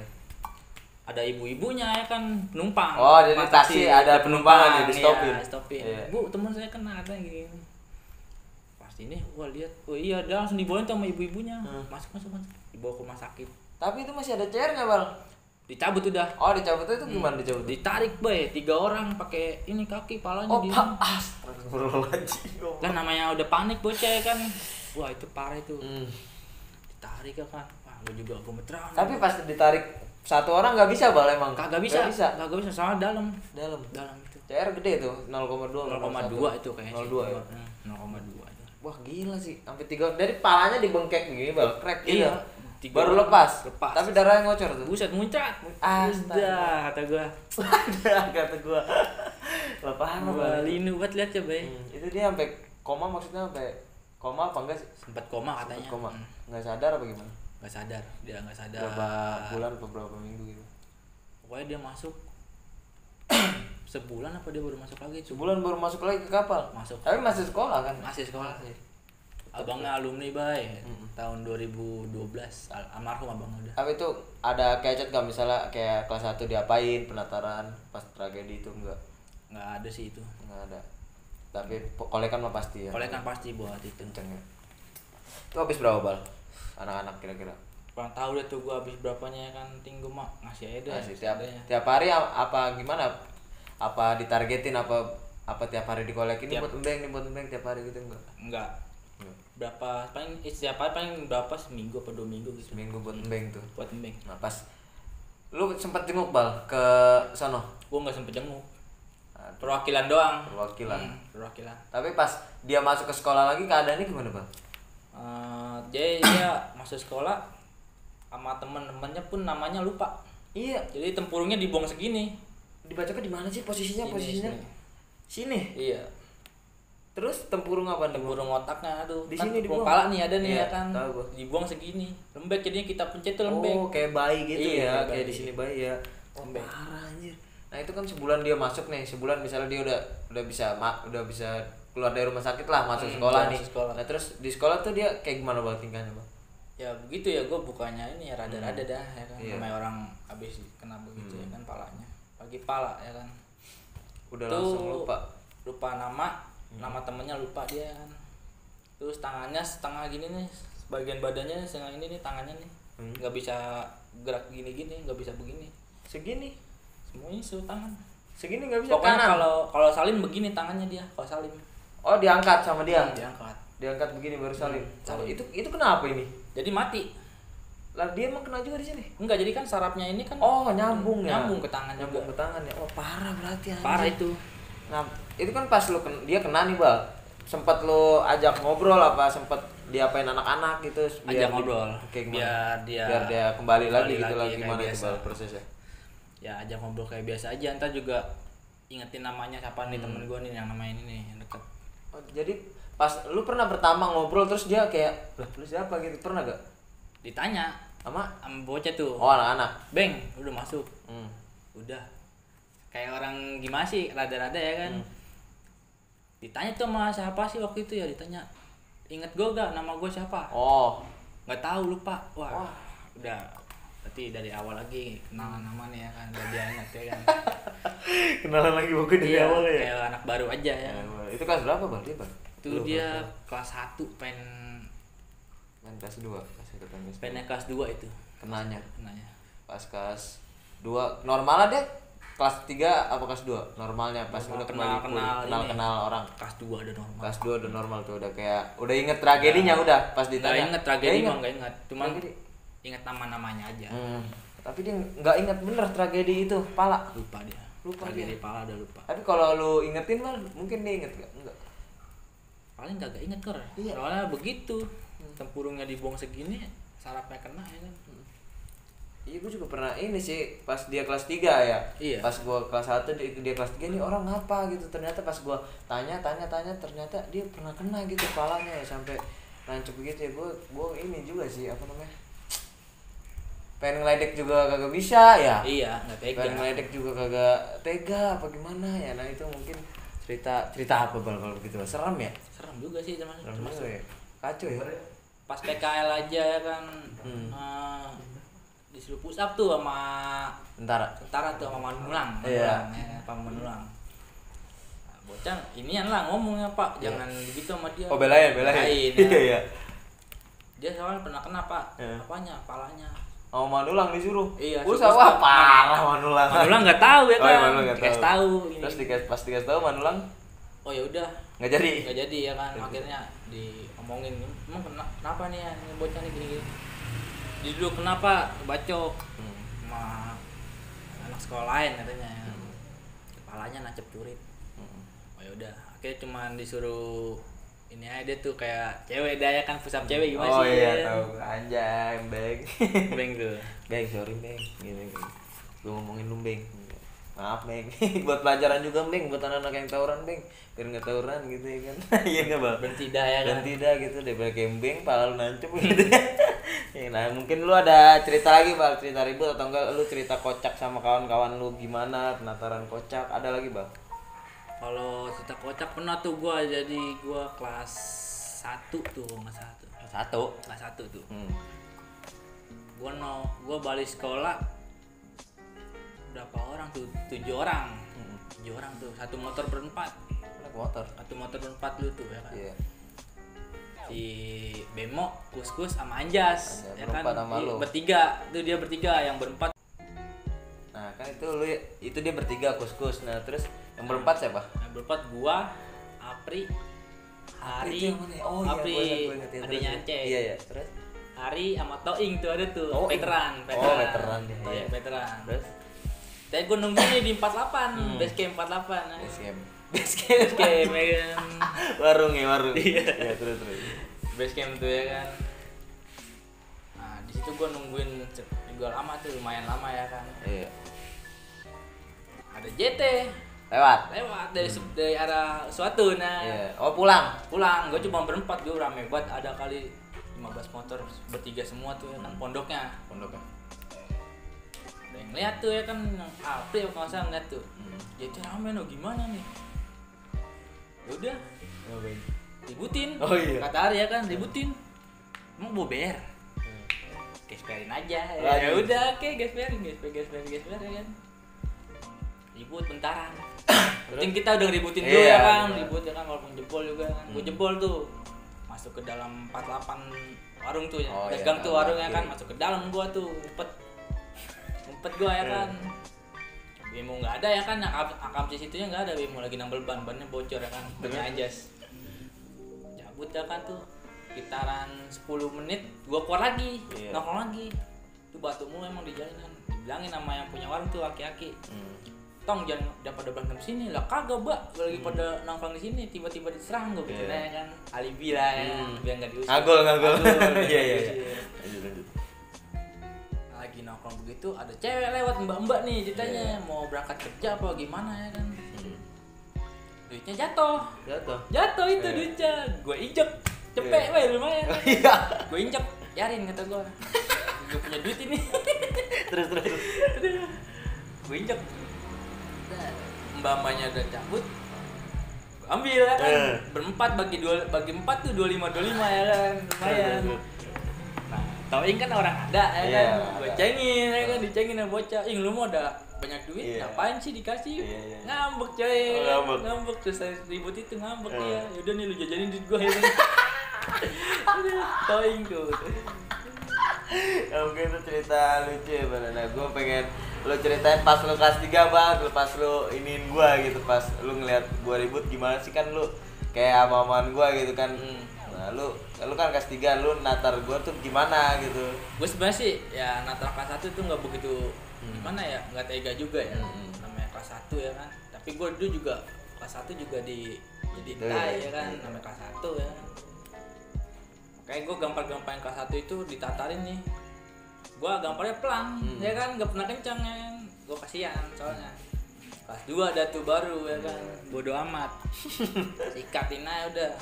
Speaker 1: Ada ibu-ibunya ya kan penumpang.
Speaker 3: Oh, jadi taksi ada penumpang ya di stopin.
Speaker 1: Iya. Bu, teman saya kena ada gini. Pasti ini gua lihat. Oh iya, dia langsung dibawain tuh sama ibu-ibunya. Masuk. Dibawa ke rumah sakit.
Speaker 3: Tapi itu masih ada CR-nya, Bang.
Speaker 1: Dicabut udah.
Speaker 3: Oh, dicabut itu gimana dicabut?
Speaker 1: Ditarik, Bay. 3 orang pakai ini kaki palanya di. Kan namanya udah panik bocah ya kan. Wah, itu parah itu. Ditarik ya kan. Wah, gua juga gemeteran.
Speaker 3: Tapi pas ditarik satu orang nggak bisa Bal emang.
Speaker 1: Kagak bisa soalnya dalam itu.
Speaker 3: CR gede tuh 0,2
Speaker 1: itu kayaknya.
Speaker 3: 0,2 ya.
Speaker 1: 0,2 itu.
Speaker 3: Wah, gila sih. Sampai 3 dari palanya dibengkek begini, Bal. Krek gitu.
Speaker 1: Iya.
Speaker 3: Baru lepas. Tapi darahnya ngocor tuh.
Speaker 1: Buset muncrat.
Speaker 3: Astaga,
Speaker 1: kata gua.
Speaker 3: Kata gua. Lepas
Speaker 1: apa? Linu buat lihat ya, Bay.
Speaker 3: Itu dia sampai koma, maksudnya sampai koma apa enggak sih?
Speaker 1: Sempat koma katanya.
Speaker 3: Koma. Enggak sadar apa gimana?
Speaker 1: nggak sadar, dia nggak sadar.
Speaker 3: Berapa bulan atau berapa minggu gitu?
Speaker 1: Pokoknya dia masuk sebulan apa dia baru masuk lagi?
Speaker 3: Sebulan baru masuk lagi ke kapal.
Speaker 1: Masuk.
Speaker 3: Tapi masih sekolah kan?
Speaker 1: Masih sekolah sih. Abangnya alumni bay, tahun 2012, almarhum abang udah.
Speaker 3: Tapi itu ada kayak gak misalnya kayak kelas 1 diapain penataran pas tragedi itu enggak?
Speaker 1: Nggak ada sih itu.
Speaker 3: Enggak ada. Tapi kolekan mah pasti ya.
Speaker 1: Kolekan pasti buat itu.
Speaker 3: Kenceng ya. Itu habis berapa bal? Anak-anak kira-kira?
Speaker 1: Kurang tahu deh tuh gua habis berapanya ya kan, tinggu mak masih ada.
Speaker 3: Masih tiap hari apa gimana? Apa ditargetin apa tiap hari dikolekin nih buat embeng tiap hari gitu enggak?
Speaker 1: Enggak. Berapa paling setiap hari paling berapa seminggu apa 2 minggu gitu.
Speaker 3: Seminggu buat embeng tuh.
Speaker 1: Buat embeng.
Speaker 3: Nah, pas lu sempet jenguk bal ke sono?
Speaker 1: Gua nggak sempet jenguk. Perwakilan doang.
Speaker 3: Perwakilan.
Speaker 1: Perwakilan.
Speaker 3: Tapi pas dia masuk ke sekolah lagi keadaannya gimana bang?
Speaker 1: Dia masuk sekolah sama temen-temennya pun namanya lupa.
Speaker 3: Iya.
Speaker 1: Jadi tempurungnya dibuang segini.
Speaker 3: Dibacakan di mana sih posisinya? Sini.
Speaker 1: Iya.
Speaker 3: Terus tempurung apa?
Speaker 1: Tempurung otaknya tuh.
Speaker 3: Di
Speaker 1: Kan
Speaker 3: sini dibuang.
Speaker 1: kepala nih ada nih
Speaker 3: Iya,
Speaker 1: ya kan.
Speaker 3: tahu gua.
Speaker 1: Dibuang segini. Lembek jadinya kita pencet tuh lembek.
Speaker 3: Oh, kayak bayi gitu
Speaker 1: Iya,
Speaker 3: ya, kayak
Speaker 1: bayi.
Speaker 3: di sini bayi ya.
Speaker 1: Lembek.
Speaker 3: Parah anjir. Nah, itu kan sebulan dia masuk nih, sebulan misalnya dia udah bisa keluar dari rumah sakit lah, masuk sekolah nih.
Speaker 1: Sekolah.
Speaker 3: Nah, terus di sekolah tuh dia kayak gimana bang tingkahnya bang?
Speaker 1: Ya begitu ya, gue bukannya ini ya rada-rada dah ya kan.
Speaker 3: Iya.
Speaker 1: Namanya orang habis kena begitu ya kan palanya. Pagi pala ya kan.
Speaker 3: Udah
Speaker 1: Tuh,
Speaker 3: langsung lupa.
Speaker 1: Lupa nama temennya lupa dia kan. Terus tangannya setengah gini nih, bagian badannya setengah ini nih tangannya nih. Nggak bisa gerak gini-gini, nggak bisa begini.
Speaker 3: Segini.
Speaker 1: Semuanya tangan.
Speaker 3: Segini nggak bisa.
Speaker 1: Pokoknya
Speaker 3: kanan.
Speaker 1: kalau Salim begini tangannya dia, kalau Salim.
Speaker 3: Oh, diangkat sama dia.
Speaker 1: Diangkat.
Speaker 3: Diangkat begini baru salim.
Speaker 1: Salim.
Speaker 3: Itu kenapa ini?
Speaker 1: Jadi mati.
Speaker 3: Lah dia emang kena juga di sini.
Speaker 1: Enggak, jadi kan sarafnya ini kan
Speaker 3: Oh, nyambung ya.
Speaker 1: Nyambung ke tangan
Speaker 3: Nyambung
Speaker 1: juga.
Speaker 3: ke tangan ya. Oh, parah berarti anjir.
Speaker 1: Parah itu.
Speaker 3: Nah, itu kan pas dia kena nih, Bal. Sempat lu ajak ngobrol apa sempat diapain anak-anak gitu
Speaker 1: Ajak ngobrol.
Speaker 3: Kayak
Speaker 1: biar
Speaker 3: dia kembali lagi gitu lah
Speaker 1: kayak
Speaker 3: gimana itu
Speaker 1: biasa.
Speaker 3: Bal prosesnya.
Speaker 1: Ya ajak ngobrol kayak biasa aja, ntar juga ingetin namanya siapa nih temen gue nih yang namanya ini nih yang deket.
Speaker 3: Oh, jadi pas lu pernah pertama ngobrol terus dia kayak lah lu siapa gitu pernah gak?
Speaker 1: Ditanya
Speaker 3: Sama
Speaker 1: bocah tuh.
Speaker 3: oh anak-anak.
Speaker 1: Beng, udah masuk. Udah. Kayak orang gimana sih, rada-rada ya kan. Ditanya tuh sama siapa sih waktu itu ya, ditanya. Ingat gue gak nama gue siapa?
Speaker 3: Oh.
Speaker 1: Nggak tahu, lupa. Wah. Udah. Berarti dari awal lagi kenalan nama nih ya kan, udah dia ingat ya kan.
Speaker 3: Kenalan lagi pokoknya dari awal ya.
Speaker 1: Kayak anak baru aja ya.
Speaker 3: Itu kelas berapa, Bang? Dia, Bang?
Speaker 1: Itu dia kelas 1
Speaker 3: kelas 2, masih ikut kelas 2.
Speaker 1: pengen kelas 2 itu.
Speaker 3: Kenanya.
Speaker 1: Pas
Speaker 3: Kelas 2 normalnya dia kelas 3 apa kelas 2? Normalnya pas
Speaker 1: Normal,
Speaker 3: udah kembali kenal orang.
Speaker 1: kelas 2 udah normal.
Speaker 3: Kelas 2 udah normal tuh udah kayak udah inget tragedinya udah pas ditanya.
Speaker 1: Nggak inget tragedi mah nggak inget, cuman
Speaker 3: Tragedi.
Speaker 1: inget nama-namanya aja.
Speaker 3: Tapi dia nggak inget bener tragedi itu pala.
Speaker 1: Lupa dia.
Speaker 3: dia.
Speaker 1: Tragedi pala udah lupa.
Speaker 3: Tapi kalau lu ingetin mah mungkin dia inget gak? Enggak.
Speaker 1: Paling kagak inget kor.
Speaker 3: Iya.
Speaker 1: Soalnya begitu. Tempurungnya dibuang segini, sarafnya kena ya kan.
Speaker 3: Iya, gue juga pernah ini sih pas dia kelas 3 ya.
Speaker 1: Iya.
Speaker 3: Pas gua kelas 1 dia kelas 3 nih orang ngapa gitu. Ternyata pas gua tanya ternyata dia pernah kena gitu kepalanya ya sampai nancep gitu ya. Gua ini juga sih apa namanya? Pengen ngeledek juga kagak bisa ya.
Speaker 1: Iya, nggak tega.
Speaker 3: Pengen ngeledek juga kagak tega apa gimana ya. Nah, itu mungkin cerita apa Bal kalau begitu? Serem ya?
Speaker 1: Serem juga sih teman.
Speaker 3: Serem juga ya. Kacau ya.
Speaker 1: Pas PKL aja ya kan. Disuruh push up tuh sama
Speaker 3: Tentara
Speaker 1: tuh sama Manulang.
Speaker 3: Iya.
Speaker 1: Pak Manulang. Nah, bocah inian lah ngomongnya Pak, jangan begitu sama dia.
Speaker 3: Oh, belain.
Speaker 1: Ya.
Speaker 3: Iya.
Speaker 1: Dia soalnya pernah kena Pak.
Speaker 3: Iya.
Speaker 1: Apanya? Palanya.
Speaker 3: Oh, Manulang disuruh.
Speaker 1: Iya,
Speaker 3: Wah, parah Manulang.
Speaker 1: Manulang nggak tahu ya
Speaker 3: Oh,
Speaker 1: kan.
Speaker 3: iya, Manulang nggak
Speaker 1: Dikasih tahu. Ini.
Speaker 3: Terus pas dikasih tahu Manulang
Speaker 1: Oh ya udah.
Speaker 3: nggak jadi.
Speaker 1: Nggak jadi ya kan. Akhirnya diomongin, emang kenapa nih ya ini bocah nih gini-gini. Dulu kenapa bacok sama anak sekolah lain katanya ya. Kepalanya nancep curit. Oh ya udah, akhirnya cuman disuruh ini aja deh tuh kayak cewek dah ya kan, pusat cewek gimana
Speaker 3: Oh
Speaker 1: sih?
Speaker 3: iya tahu anjay beng.
Speaker 1: Beng tuh.
Speaker 3: Beng sorry beng. Gini. Gue ngomongin lu beng. Maaf Beng, buat pelajaran juga Beng, buat anak-anak yang tawuran Beng, biar nggak tawuran gitu ya kan. Iya nggak Bang?
Speaker 1: Berhenti dah ya kan.
Speaker 3: Berhenti dah gitu daripada kembeng, pala lu nancep gitu. Ya, nah mungkin lu ada cerita lagi Bang, cerita ribut atau enggak lu cerita kocak sama kawan-kawan lu gimana, penataran kocak, ada lagi Bang?
Speaker 1: Kalau cerita kocak pernah tuh gua, jadi gua kelas 1 tuh, kelas 1. Kelas 1 tuh. Gua balik sekolah berapa orang tuh? 7 orang. 7 orang tuh, satu motor berempat. Satu motor berempat lu tuh ya kan.
Speaker 3: Iya.
Speaker 1: Si Bemo, Kus sama Anjas ya kan.
Speaker 3: Sama lu.
Speaker 1: Bertiga, tuh dia bertiga, yang berempat.
Speaker 3: Nah, kan itu dia bertiga Kus. Nah, terus yang berempat siapa?
Speaker 1: Yang berempat gua, Apri, Hari, Apri, adiknya Aceh.
Speaker 3: Iya, terus
Speaker 1: Hari sama Toing tuh ada tuh, veteran.
Speaker 3: Veteran dia.
Speaker 1: Iya, veteran.
Speaker 3: Terus
Speaker 1: Tadi gue nungguin nih di 48, base camp 48.
Speaker 3: Base camp
Speaker 1: ya kan.
Speaker 3: warung.
Speaker 1: Iya.
Speaker 3: Ya, terus.
Speaker 1: Base camp tuh ya kan. Nah, di situ gue nungguin juga lama tuh, lumayan lama ya kan.
Speaker 3: Iya.
Speaker 1: Ada JT
Speaker 3: Lewat
Speaker 1: dari arah suatu nah.
Speaker 3: Iya. Oh, pulang.
Speaker 1: Gue cuma berempat, gue rame banget, ada kali 15 motor bertiga semua tuh ya kan, pondoknya. Ada yang lihat tuh ya kan, April kalau nggak salah ngeliat tuh. Jadi rame no, gimana nih? Yaudah, ributin.
Speaker 3: Oh iya.
Speaker 1: Kata Ari ya kan, ributin. Emang bober. Gasperin aja.
Speaker 3: Lanjut.
Speaker 1: Ya udah, oke, gasperin ya kan. Ribut bentaran. Penting kita udah ributin dulu
Speaker 3: Iya,
Speaker 1: ya kan,
Speaker 3: iya.
Speaker 1: ribut ya kan, walaupun jebol juga kan. Gue jebol tuh. Masuk ke dalam 48 warung tuh ya.
Speaker 3: Oh,
Speaker 1: Dagang
Speaker 3: iya,
Speaker 1: tuh warungnya
Speaker 3: iya.
Speaker 1: kan, masuk ke dalam gua tuh, ngumpet gua ya kan. Bimo nggak ada ya kan, yang akam di situnya nggak ada, Bimo lagi nambel bannya bocor ya kan, bannya Anjas. Cabut ya kan tuh, sekitaran 10 menit gua keluar lagi, nongkrong lagi. Tuh batu mulu emang di jalanan. Dibilangin sama yang punya warung tuh aki-aki. Tong jangan pada berantem sini lah, kagak Mbak, lagi pada nongkrong di sini tiba-tiba diserang gue gitu ya kan, alibi lah ya kan, biar nggak diusir.
Speaker 3: Ngagol. Iya. Lanjut.
Speaker 1: Lagi nongkrong begitu ada cewek lewat, mbak nih ceritanya, mau berangkat kerja apa gimana ya kan. Duitnya jatuh itu duitnya, gue injek cepet lumayan.
Speaker 3: Iya.
Speaker 1: Gue injek, yarin kata gue punya duit ini.
Speaker 3: Terus.
Speaker 1: Gue injek, mbak-mbaknya udah cabut, ambil ya kan, berempat bagi 4 tuh 25 ya kan, lumayan. Nah, Toing kan orang ada ya kan, gue cengin ya kan, dicengin sama bocah, lu mau ada banyak duit, ngapain sih dikasih? Ngambek coy, ngambek terus ribut itu ngambek dia, yaudah nih lu jajanin duit gue ya kan. Toing tuh.
Speaker 3: Ya mungkin itu cerita lucu ya Bang. Nah, gue pengen lu ceritain pas lu kelas 3 Bang, pas lu iniin gua gitu, pas lu ngeliat gua ribut gimana sih, kan lu kayak ama-amaan gua gitu kan. Nah, lu kan kelas 3, lu natar gua tuh gimana gitu.
Speaker 1: Gue sebenarnya sih ya natar kelas 1 tuh nggak begitu gimana ya, nggak tega juga ya. Namanya kelas 1 ya kan. Tapi gue dulu juga kelas 1 juga jadi tai ya kan, namanya kelas 1 ya. Kayak gue gampang-gampang kelas 1 itu ditatarin nih. Gue gambarnya pelan, ya kan, nggak pernah kencang ya. Gue kasihan soalnya. Kelas 2 ada tuh baru ya kan, bodo amat. Sikatin aja udah.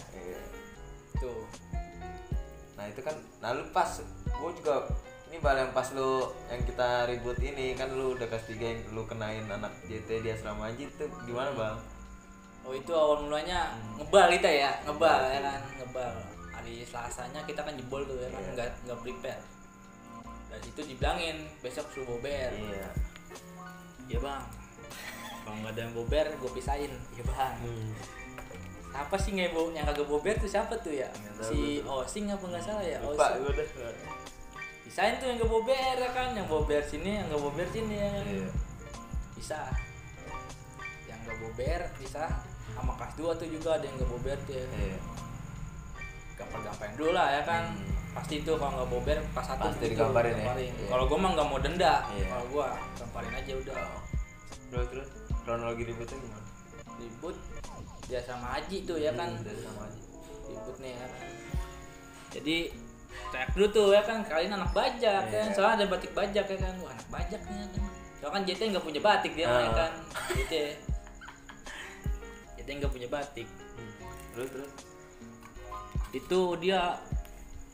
Speaker 1: Tuh.
Speaker 3: Nah itu kan, nah lu pas, gue juga ini Bal, yang pas lu yang kita ribut ini kan, lu udah kelas 3 yang lu kenain anak JT di asrama Haji itu gimana Bang?
Speaker 1: Oh itu awal mulanya ngebal kita ya, ngebal ya kan, ngebal. Hari Selasanya kita kan jebol tuh ya kan, nggak prepare. Dari situ dibilangin besok suruh bober. Iya bang, kalau nggak ada yang bober gue pisahin. Iya bang. Apa sih yang kagak bober tuh siapa tuh ya? Si Osing apa nggak salah ya?
Speaker 3: Lupa gue deh.
Speaker 1: Pisahin tuh yang nggak bober ya kan, yang bober sini, yang nggak bober sini ya kan. Bisa. Yang nggak bober bisa. Sama kelas 2 tuh juga ada yang nggak bober tuh ya. Gampang-gampang dulu lah ya kan. Pasti itu kalau nggak bober kelas 1
Speaker 3: pasti digambarin ya.
Speaker 1: Kalau gue mah nggak mau denda. Kalau gue gamparin aja udah.
Speaker 3: Terus kronologi ributnya gimana?
Speaker 1: Ribut dia sama Haji tuh ya kan.
Speaker 3: Sama Haji.
Speaker 1: Ribut nih ya kan. Jadi teriak dulu tuh ya kan, kalian anak bajak kan. Soalnya ada batik bajak ya kan. Wah anak bajak nih ya kan. kan JT nggak punya batik dia ya kan. JT nggak punya batik.
Speaker 3: Terus
Speaker 1: Itu dia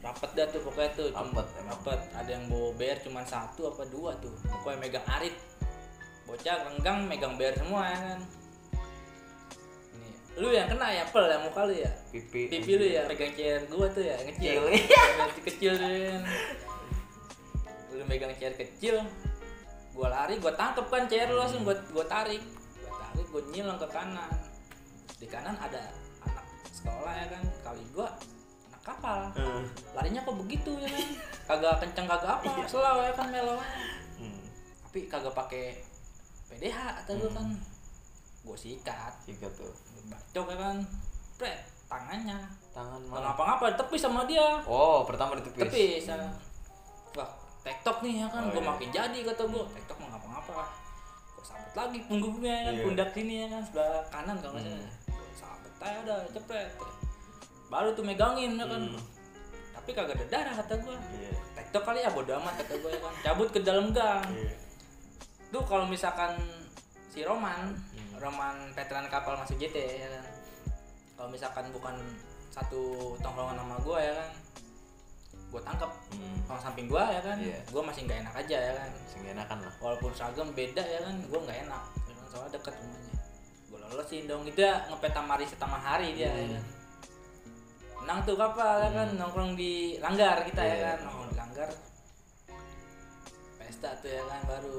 Speaker 1: rapet dah tuh pokoknya tuh.
Speaker 3: Rapet.
Speaker 1: Ada yang bawa bear cuma 1 apa 2 tuh. Pokoknya megang arit. Bocah renggang megang bear semua ya kan. Nih, lu yang kena ya pel ya muka lu ya. Pipi lu ya pegang chair gua tuh ya kecil. Kecil kan. Lu megang chair kecil. Gua lari, gua tangkep kan chair lu langsung gua tarik. Gua nyilang ke kanan. Di kanan ada anak sekolah ya kan. Kali gua anak kapal. Larinya kok begitu ya kan. Kagak kenceng kagak apa, slow ya kan melownya. Tapi kagak pakai PDH atau gua kan. Gua sikat
Speaker 3: tuh.
Speaker 1: Bacok ya kan. Pret, tangan
Speaker 3: mana?
Speaker 1: ngapa-ngapa ditepis sama dia.
Speaker 3: Oh, pertama ditepis.
Speaker 1: Tepis. Wah, TikTok nih ya kan. Gua
Speaker 3: iya.
Speaker 1: makin jadi kata gua. TikTok mah ngapa-ngapa. Gua sabet lagi punggungnya ya kan,
Speaker 3: Iya.
Speaker 1: pundak sini ya kan, sebelah kanan kalau nggak salah. Gua sabet aja udah cepet. Baru tuh megangin ya kan. Tapi kagak ada darah kata gua.
Speaker 3: Iya.
Speaker 1: TikTok kali ya bodo amat kata gua ya kan. Cabut ke dalam gang.
Speaker 3: Iya.
Speaker 1: Tuh kalau misalkan si Roman veteran kapal masuk JT ya kan. Kalau misalkan bukan satu tongkrongan sama gua ya kan, gua tangkap orang samping gua ya kan.
Speaker 3: Iya.
Speaker 1: Gua masih nggak enak aja ya kan.
Speaker 3: Masih nggak enakan lah.
Speaker 1: Walaupun seragam beda ya kan, gua nggak enak ya kan, soalnya deket rumahnya. Gua lolosin dong, itu ya ngepet tamari setama hari dia ya kan. Menang tuh kapal ya kan, nongkrong di langgar kita ya kan, nongkrong di langgar. Pesta tuh ya kan baru.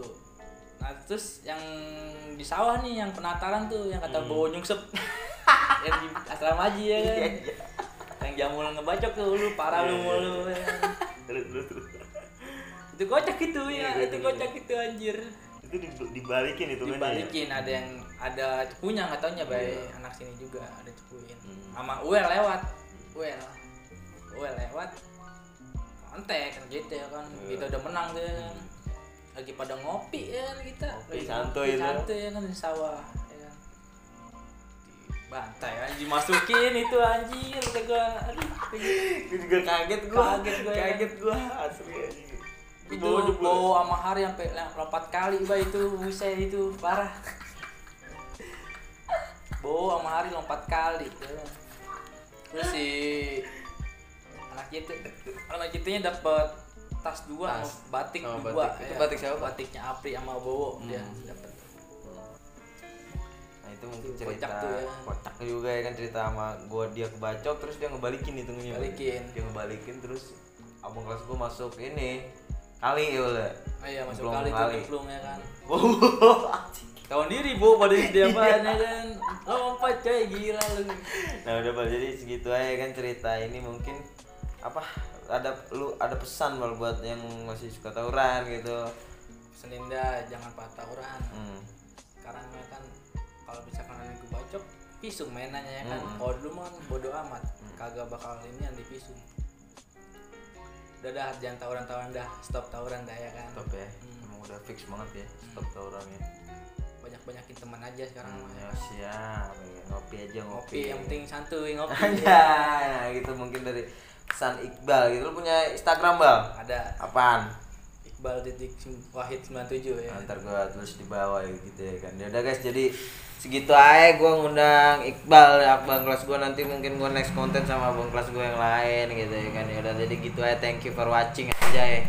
Speaker 1: Nah terus yang di sawah nih, yang penataran tuh, yang kata bawa nyungsep. Yang di asrama Haji ya kan. Yang jamul ngebacok tuh, lu parah lu mulu ya kan.
Speaker 3: Terus.
Speaker 1: Itu kocak itu ya, itu kocak itu anjir.
Speaker 3: Itu dibalikin itu kan.
Speaker 1: Dibalikin, ada cepunya nggak taunya bay anak sini juga ada cepuin. Sama Uel lewat. Kontek kan gitu ya kan. Kita udah menang tuh ya kan. Lagi pada ngopi ya kan kita.
Speaker 3: Ngopi santuy
Speaker 1: ya kan di sawah ya kan. Bantai anjir masukin itu anjir kata gua. Aduh.
Speaker 3: Gue juga kaget gua
Speaker 1: ya.
Speaker 3: asli anjing.
Speaker 1: Itu bawa sama hari sampai lompat kali bay itu buset itu parah. Bawa sama hari lompat kali ya. Terus si anak JT-nya dapat tas 2 sama batik 2.
Speaker 3: Itu batik siapa?
Speaker 1: Batiknya Apri sama Bowo dia dapat.
Speaker 3: Nah itu mungkin
Speaker 1: Itu
Speaker 3: cerita
Speaker 1: kocak tuh ya.
Speaker 3: kocak juga ya kan, cerita sama gua dia kebacok terus dia ngebalikin hitungnya. Dia ngebalikin terus abang kelas gua masuk ini kali ya udah.
Speaker 1: Oh iya masuk kali tuh nyemplung ya kan. Tahun diri pada dia apaan ya kan. Lompat coy gila lu.
Speaker 3: Nah udah Bal, jadi segitu aja kan cerita ini. Mungkin apa ada pesan Bal buat yang masih suka tawuran gitu.
Speaker 1: Seninda jangan pada tawuran. Sekarang ya kan kalau misalkan ada yang kebacok pisung mainannya ya kan. Kalau dulu mah bodo amat, kagak bakal ini yang dipisung. Udah jangan tawuran dah, stop tawuran dah ya kan.
Speaker 3: Stop ya. Emang udah fix banget ya stop tawurannya.
Speaker 1: Banyak-banyakin teman aja sekarang mah.
Speaker 3: Ya siap, ngopi aja ngopi.
Speaker 1: Yang penting santuy ngopi.
Speaker 3: Nah, gitu mungkin dari pesan Iqbal gitu. Lu punya Instagram, Bal?
Speaker 1: Ada.
Speaker 3: Apaan?
Speaker 1: Iqbal.wahid 97 ya.
Speaker 3: Ntar gua tulis di bawah gitu ya kan. Ya udah guys, jadi segitu aja gua ngundang Iqbal, abang kelas gua. Nanti mungkin gua next konten sama abang kelas gua yang lain gitu ya kan. Ya udah jadi gitu aja, thank you for watching aja ya.